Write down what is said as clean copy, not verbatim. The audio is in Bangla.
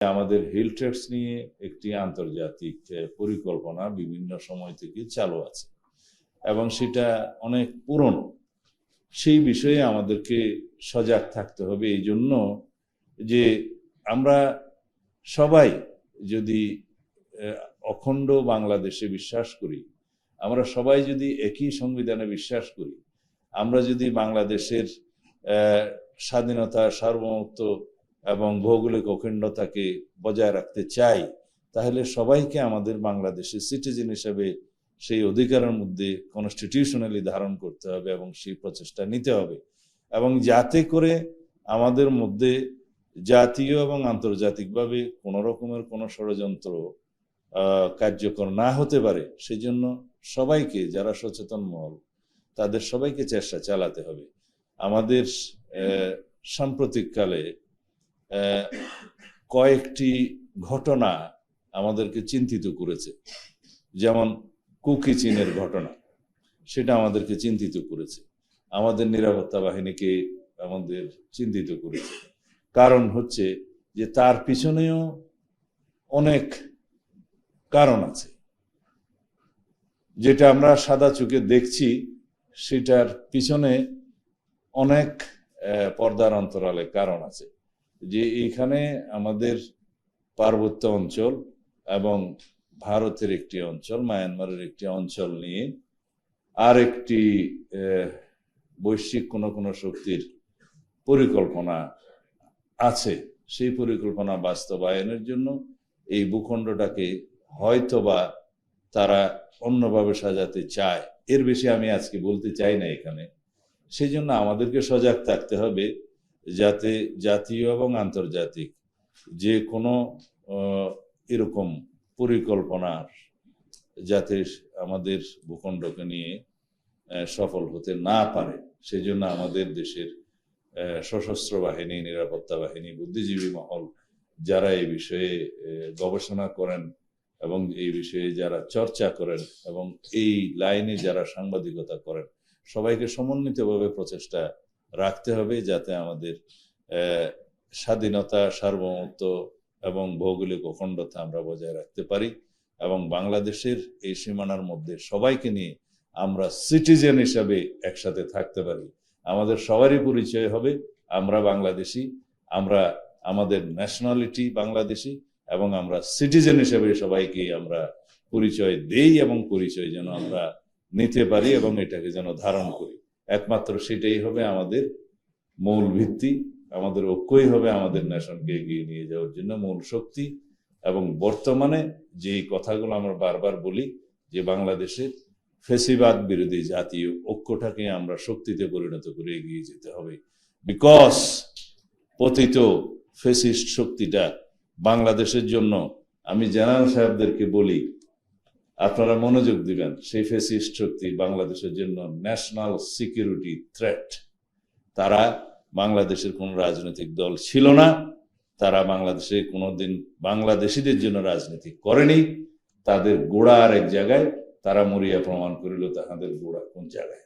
আমাদের হেলথ ট্যাক্স নিয়ে একটি আন্তর্জাতিক পরিকল্পনা বিভিন্ন সময় থেকে চালু আছে এবং সেটা অনেক পুরনো। সেই বিষয়ে আমাদেরকে সজাগ থাকতে হবে, এই জন্য যে আমরা সবাই যদি অখণ্ড বাংলাদেশে বিশ্বাস করি, আমরা সবাই যদি একই সংবিধানে বিশ্বাস করি, আমরা যদি বাংলাদেশের স্বাধীনতা, সার্বভৌমত্ব এবং ভৌগোলিক অখণ্ডতাকে বজায় রাখতে চাই, তাহলে সবাইকে আমাদের বাংলাদেশের সিটিজেন হিসেবে সেই অধিকারের মধ্যে কনস্টিটিউশনালি ধারণ করতে হবে এবং সেই প্রচেষ্টা নিতে হবে, এবং যাতে করে আমাদের মধ্যে জাতীয় এবং আন্তর্জাতিকভাবে কোনো রকমের কোনো ষড়যন্ত্র কার্যকর না হতে পারে, সেজন্য সবাইকে, যারা সচেতন মহল, তাদের সবাইকে চেষ্টা চালাতে হবে। আমাদের সাম্প্রতিককালে কয়েকটি ঘটনা আমাদেরকে চিন্তিত করেছে, যেমন কুকি চীনের ঘটনা, সেটা আমাদেরকে চিন্তিত করেছে। আমাদের নিরাপত্তা বাহিনীকে আমাদের চিন্তিত করেছে। কারণ হচ্ছে যে তার পিছনেও অনেক কারণ আছে, যেটা আমরা সাদা চোখে দেখছি, সেটার পিছনে অনেক পর্দার অন্তরালে কারণ আছে। যে এইখানে আমাদের পার্বত্য অঞ্চল এবং ভারতের একটি অঞ্চল, মায়ানমারের একটি অঞ্চল নিয়ে আর একটি বৈশ্বিক কোনো শক্তির পরিকল্পনা আছে। সেই পরিকল্পনা বাস্তবায়নের জন্য এই ভূখণ্ডটাকে হয়তোবা তারা অন্যভাবে সাজাতে চায়। এর বেশি আমি আজকে বলতে চাই না এখানে। সেই জন্য আমাদেরকে সজাগ থাকতে হবে, যাতে জাতীয় এবং আন্তর্জাতিক যে কোনো এরকম পরিকল্পনার যাতে আমাদের ভূখণ্ডকে নিয়ে সফল হতে না পারে। সেই জন্য আমাদের দেশের সশস্ত্র বাহিনী, নিরাপত্তা বাহিনী, বুদ্ধিজীবী মহল, যারা এই বিষয়ে গবেষণা করেন এবং এই বিষয়ে যারা চর্চা করেন এবং এই লাইনে যারা সাংবাদিকতা করেন, সবাইকে সমন্বিতভাবে প্রচেষ্টা রাখতে হবে, যাতে আমাদের স্বাধীনতা, সার্বভৌমত্ব এবং ভৌগোলিক অখণ্ডতা আমরা বজায় রাখতে পারি এবং বাংলাদেশের এই সীমানার মধ্যে সবাইকে নিয়ে আমরা সিটিজেন হিসাবে একসাথে থাকতে পারি। আমাদের সবারই পরিচয় হবে আমরা বাংলাদেশি, আমরা আমাদের ন্যাশনালিটি বাংলাদেশি, এবং আমরা সিটিজেন হিসেবে সবাইকে আমরা পরিচয় দেই এবং পরিচয় যেন আমরা নিতে পারি এবং এটাকে যেন ধারণ করি। একমাত্র সেটাই হবে আমাদের মূল ভিত্তি, আমাদের ঐক্যই হবে আমাদের নেশনকে এগিয়ে নিয়ে যাওয়ার জন্য মূল শক্তি। এবং বর্তমানে যে কথাগুলো আমরা বারবার বলি, যে বাংলাদেশের ফ্যাসিবাদ বিরোধী জাতীয় ঐক্যটাকে আমরা শক্তিতে পরিণত করে এগিয়ে যেতে হবে। বিকজ পতিত ফ্যাসিস্ট শক্তিটা বাংলাদেশের জন্য, আমি জেনারেল সাহেবদেরকে বলি, আপনারা মনোযোগ দিবেন, সেই ফ্যাসিস্ট শক্তি বাংলাদেশের জন্য ন্যাশনাল সিকিউরিটি থ্রেট। তারা বাংলাদেশের কোন রাজনৈতিক দল ছিল না, তারা বাংলাদেশে কোনোদিন বাংলাদেশিদের জন্য রাজনীতি করেনি। তাদের গোড়া আর এক জায়গায়, তারা মরিয়া প্রমাণ করিল তাহাদের গোড়া কোন জায়গায়।